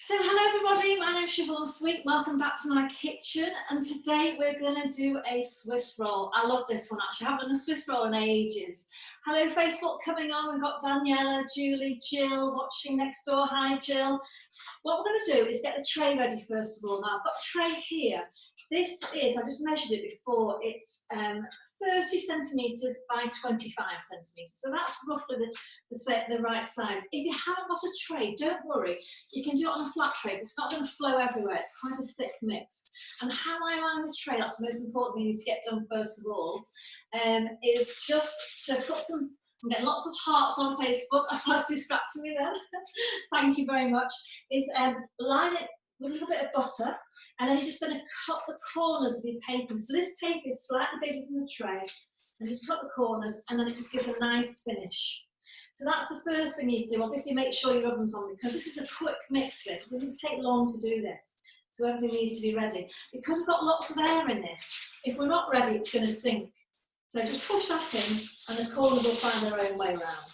So hello everybody, my name is Siobhan Sweet. Welcome back to my kitchen, and today we're going to do a Swiss roll. I love this one actually, I haven't done a Swiss roll in ages. Hello Facebook coming on, we've got Daniela, Julie, Jill watching next door. Hi Jill. What we're going to do is get the tray ready first of all. Now I've got a tray here. This is, I just measured it before, it's 30 centimetres by 25 centimetres. So that's roughly the right size. If you haven't got a tray, don't worry. You can do it on a flat tray, but it's not going to flow everywhere. It's quite a thick mix. And how I line the tray, that's the most important thing to get done first of all, is just, so I've got some, I'm getting lots of hearts on Facebook, that's what's distracting me then. Thank you very much. Is line it with a little bit of butter, and then you're just going to cut the corners of your paper. So this paper is slightly bigger than the tray, and just cut the corners, and then it just gives a nice finish. So that's the first thing you do. Obviously make sure your oven's on, because this is a quick mix. It doesn't take long to do this. So everything needs to be ready. Because we've got lots of air in this, if we're not ready, it's going to sink. So just push that in, and the corners will find their own way around.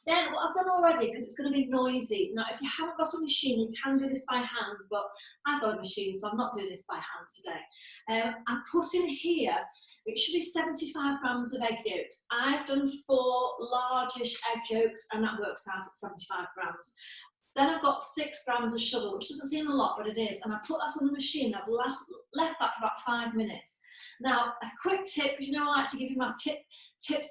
Then what I've done already, because it's going to be noisy, now if you haven't got a machine, you can do this by hand, but I've got a machine, so I'm not doing this by hand today. I put in here, it should be 75 grams of egg yolks. I've done 4 largish egg yolks, and that works out at 75 grams. Then I've got 6 grams of sugar, which doesn't seem a lot, but it is, and I put that on the machine. I've left that for about 5 minutes. Now, a quick tip, because you know I like to give you my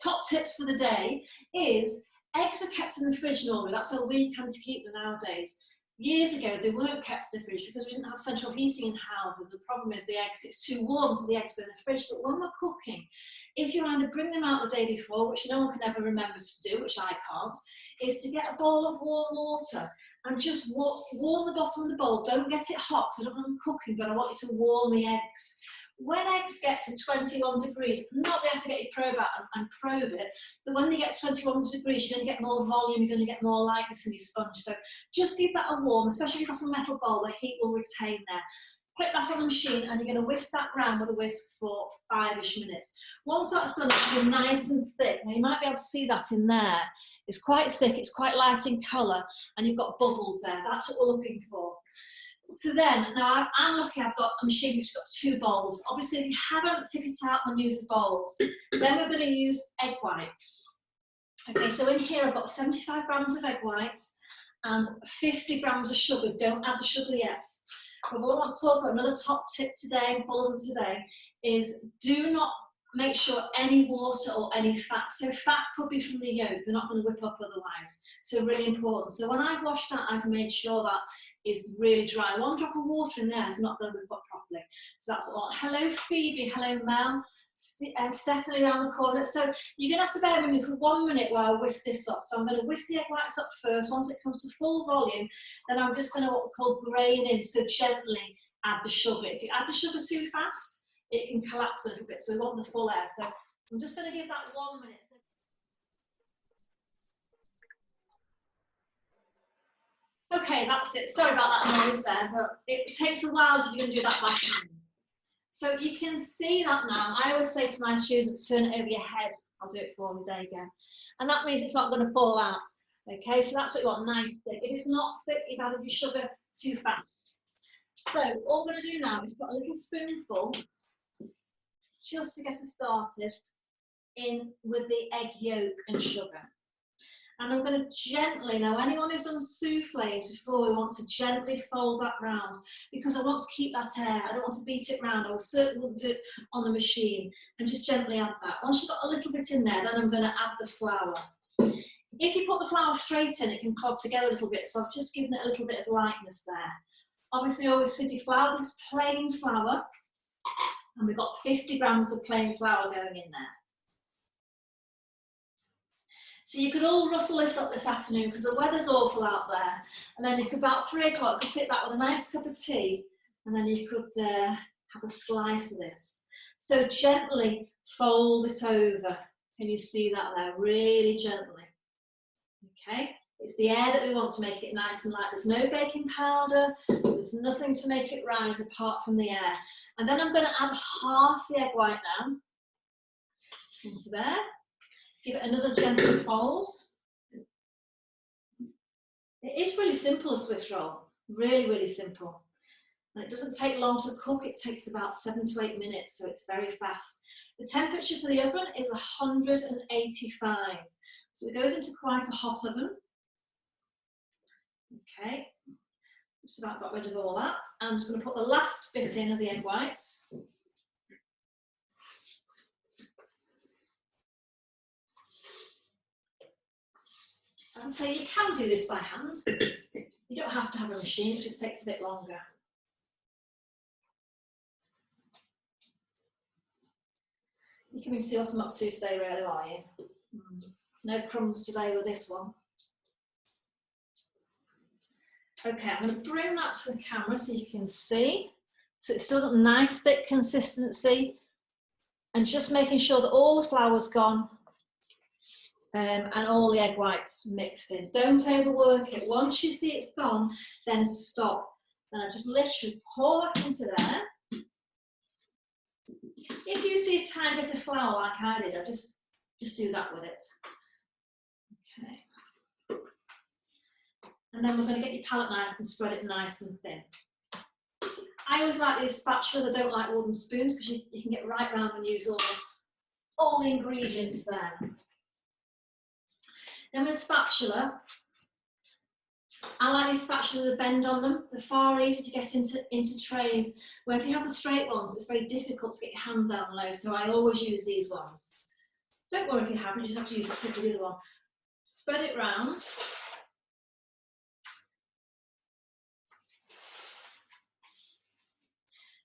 top tips for the day, is eggs are kept in the fridge normally. That's how we tend to keep them nowadays. Years ago, they weren't kept in the fridge because we didn't have central heating in houses. The problem is the eggs, it's too warm, so the eggs go in the fridge. But when we're cooking, if you either bring them out the day before, which no one can ever remember to do, which I can't, is to get a bowl of warm water and just warm the bottom of the bowl. Don't get it hot, because I don't want them cooking, but I want you to warm the eggs. When eggs get to 21 degrees, not that you have to get your probe out and probe it, but when they get to 21 degrees, you're going to get more volume, you're going to get more lightness in your sponge. So just give that a warm, especially if you've got some metal bowl, the heat will retain there. Put that on the machine, and you're going to whisk that round with a whisk for 5-ish minutes. Once that's done, it should be nice and thick. Now you might be able to see that in there. It's quite thick, it's quite light in colour, and you've got bubbles there. That's what we're looking for. So then, now I'm lucky I've got a machine which has got 2 bowls. Obviously, if you haven't, tip it out and use the bowls. Then we're going to use egg whites. Okay, so in here I've got 75 grams of egg whites and 50 grams of sugar. Don't add the sugar yet. But what I want to talk about, another top tip today, and follow them today, is do not make sure any water or any fat. So fat could be from the yolk, they're not going to whip up otherwise. So really important. So when I've washed that, I've made sure that it's really dry. 1 drop of water in there is not going to whip up properly. So that's all. Hello Phoebe, hello Mel, Stephanie around the corner. So you're going to have to bear with me for 1 minute while I whisk this up. So I'm going to whisk the egg whites up first. Once it comes to full volume, then I'm just going to what we call grain in, so gently add the sugar. If you add the sugar too fast, it can collapse a little bit, so we want the full air. So I'm just going to give that 1 minute. Okay, that's it. Sorry about that noise there, but it takes a while if you're going to do that by hand. So you can see that now. I always say to my students, turn it over your head. I'll do it for you. There you go. And that means it's not going to fall out. Okay, so that's what you want, nice thick. If it's not thick, you've added your sugar too fast. So all we're going to do now is put a little spoonful, just to get us started, in with the egg yolk and sugar. And I'm going to gently, now anyone who's done soufflés before, we want to gently fold that round, because I want to keep that air. I don't want to beat it round. I certainly wouldn't do it on the machine. And just gently add that. Once you've got a little bit in there, then I'm going to add the flour. If you put the flour straight in, it can clog together a little bit, so I've just given it a little bit of lightness there. Obviously always city flour. This is plain flour. And we've got 50 grams of plain flour going in there. So you could all rustle this up this afternoon, because the weather's awful out there. And then you could, about 3 o'clock, you could sit back with a nice cup of tea, and then you could have a slice of this. So gently fold it over. Can you see that there? Really gently. Okay. It's the air that we want to make it nice and light. There's no baking powder. There's nothing to make it rise apart from the air. And then I'm going to add half the egg white now into there. Give it another gentle fold. It is really simple, a Swiss roll. Really, really simple. And it doesn't take long to cook. It takes about 7 to 8 minutes, so it's very fast. The temperature for the oven is 185. So it goes into quite a hot oven. Okay, just about got rid of all that. I'm just going to put the last bit in of the egg whites. And so you can do this by hand. You don't have to have a machine, it just takes a bit longer. You can see what I'm up to today, really, are you? No crumbs today with this one. Okay, I'm going to bring that to the camera so you can see. So it's still got nice thick consistency, and just making sure that all the flour's gone and all the egg whites mixed in. Don't overwork it. Once you see it's gone, then stop. And I just literally pour that into there. If you see a tiny bit of flour like I did, I just do that with it. Okay. And then we're going to get your palette knife and spread it nice and thin. I always like these spatulas. I don't like wooden spoons because you can get right round and use all the ingredients there. Then with a spatula, I like these spatulas with a bend on them. They're far easier to get into trays, where if you have the straight ones, it's very difficult to get your hand down low, so I always use these ones. Don't worry if you haven't, you just have to use the tip of the other one. Spread it round.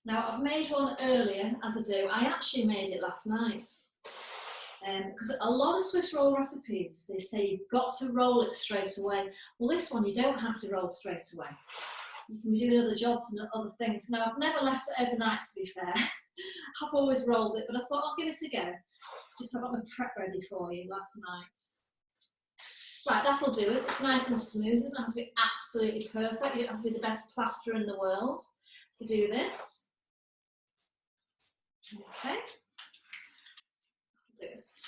Now, I've made one earlier, as I do. I actually made it last night. Because a lot of Swiss roll recipes, they say you've got to roll it straight away. Well, this one, you don't have to roll straight away. You can be doing other jobs and other things. Now, I've never left it overnight, to be fair. I've always rolled it, but I thought I'll give it a go. Just so I got my prep ready for you last night. Right, that'll do it. It's nice and smooth. It doesn't have to be absolutely perfect. You don't have to be the best plasterer in the world to do this. Okay. This.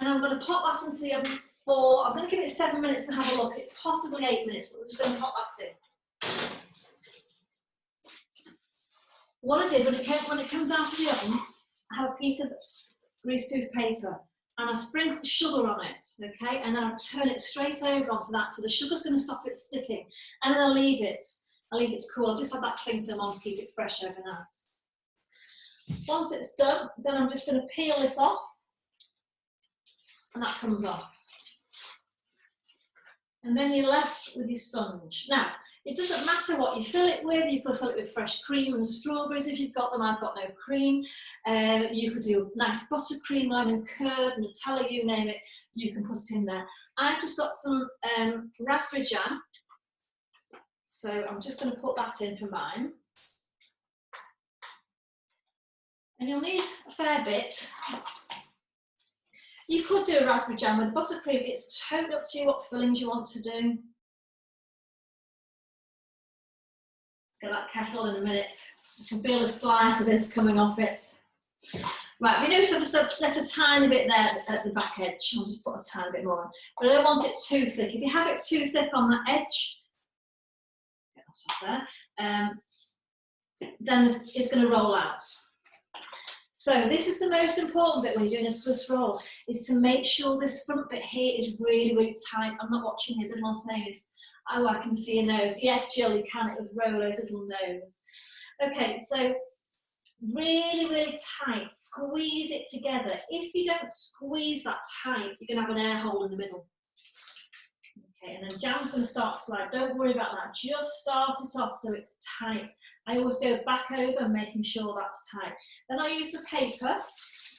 And I'm going to pop that into the oven for, I'm going to give it 7 minutes and have a look. It's possibly 8 minutes, but we're just going to pop that in. What I did, when it comes out of the oven, I have a piece of greaseproof paper and I sprinkle sugar on it, okay? And then I turn it straight over onto that, so the sugar's going to stop it sticking. And then I'll leave it to cool. I'll just have that cling film on to keep it fresh overnight. Once it's done, then I'm just going to peel this off, and that comes off. And then you're left with your sponge. Now, it doesn't matter what you fill it with. You could fill it with fresh cream and strawberries if you've got them. I've got no cream. You could do nice buttercream, lemon curd, Nutella, you name it. You can put it in there. I've just got some raspberry jam. So I'm just going to put that in for mine. And you'll need a fair bit. You could do a raspberry jam with buttercream. It's totally up to you what fillings you want to do. Get that kettle in a minute. You can feel a slice of this coming off it. Right, we notice I've just left a tiny bit there at the back edge. I'll just put a tiny bit more on. But I don't want it too thick. If you have it too thick on that edge, get that off there, then it's going to roll out. So this is the most important bit when you're doing a Swiss roll, is to make sure this front bit here is really, really tight. I'm not watching his, anyone saying this. Oh, I can see a nose. Yes, Jill, you can. It was Rolo's little nose. Okay, so really, really tight. Squeeze it together. If you don't squeeze that tight, you're going to have an air hole in the middle. Okay, and then jam's going to start to slide. Don't worry about that. Just start it off so it's tight. I always go back over, making sure that's tight. Then I use the paper,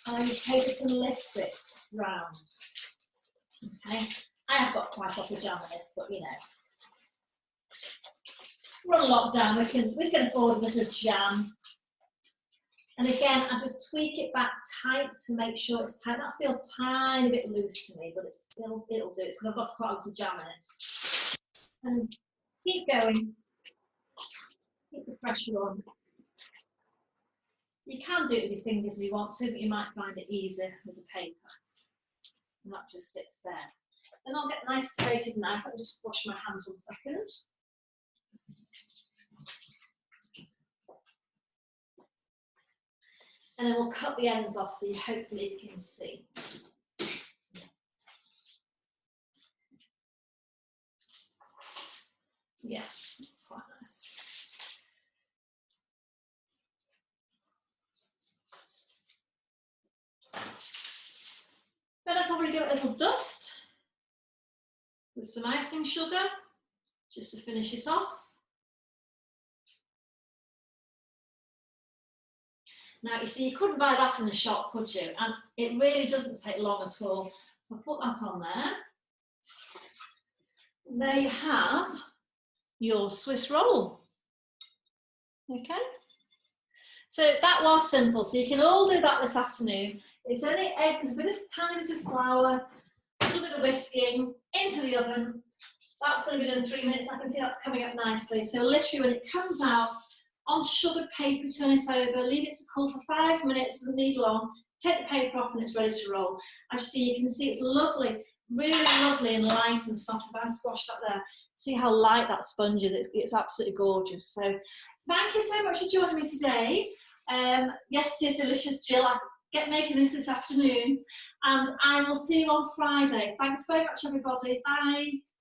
and I use paper to lift it round. Okay, I have got quite a lot of jam in this, but you know, we're on lockdown. We can afford a bit of jam. And again, I just tweak it back tight to make sure it's tight. That feels a tiny bit loose to me, but it'll do. It's because I've got quite a lot of jam in it. And keep going. Keep the pressure on. You can do it with your fingers if you want to, but you might find it easier with the paper. And that just sits there. Then I'll get a nice serrated knife. Let me just wash my hands 1 second. And then we'll cut the ends off so you hopefully can see. Yeah, that's quite nice. Then I'll probably give it a little dust with some icing sugar, just to finish it off. Now, you see, you couldn't buy that in the shop, could you? And it really doesn't take long at all. So I'll put that on there. And there you have your Swiss roll. Okay. So that was simple. So you can all do that this afternoon. It's only eggs, a bit of tiny bit of flour, a little bit of whisking into the oven. That's going to be done in 3 minutes. I can see that's coming up nicely. So literally when it comes out, onto sugared paper, turn it over, leave it to cool for 5 minutes, doesn't need long, take the paper off and it's ready to roll. As you can see it's lovely, really lovely and light and soft. If I squash that there, see how light that sponge is, it's absolutely gorgeous. So thank you so much for joining me today. Yes, it is delicious, Jill. I get making this afternoon and I will see you on Friday. Thanks very much everybody, bye.